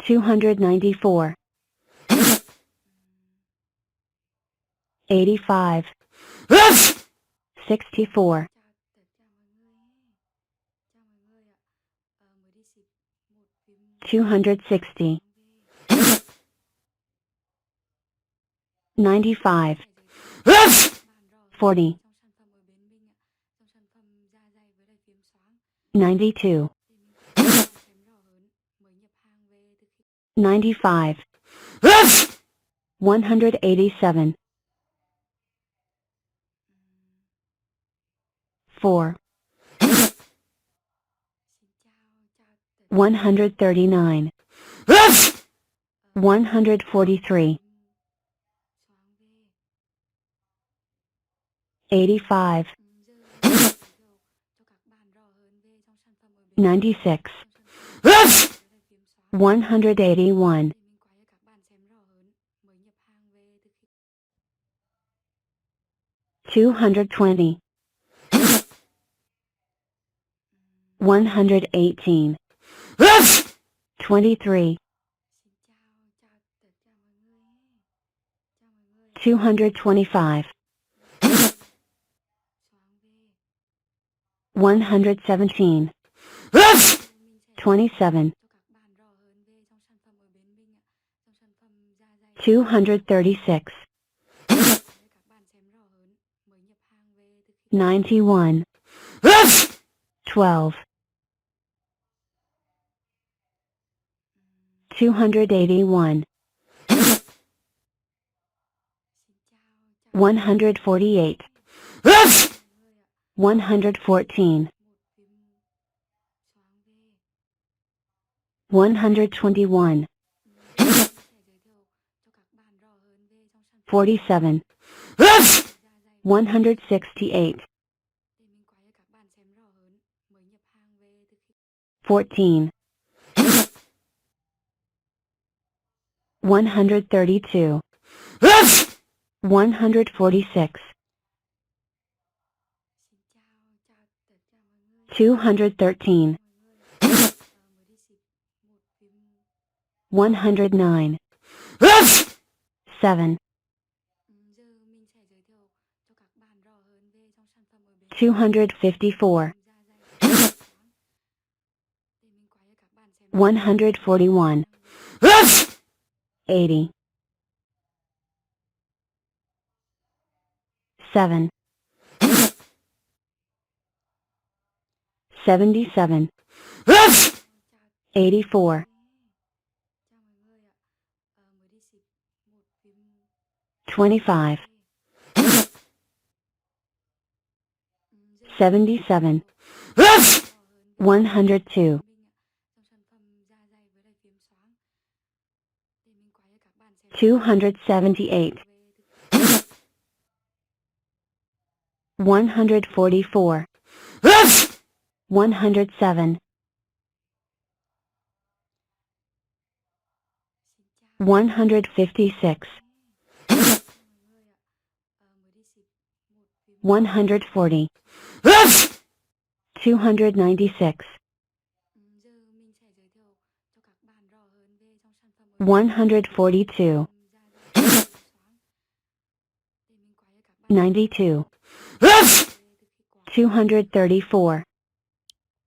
294. 85. 64. 260. 95. 40. 92. 95. 187. 4. 139. 143. 85. 96. 181. 220. 118. 23. 225. 117. 27. 236. 91. 12. 281. 148. 114. 121. 47. 168. 14. 132. 146. 213. 109. 7. 254. 141. 80. 7. 77. 84. 25. 77. 102. 278. 144. 107. 156. 140. 296. 142. 92. 234.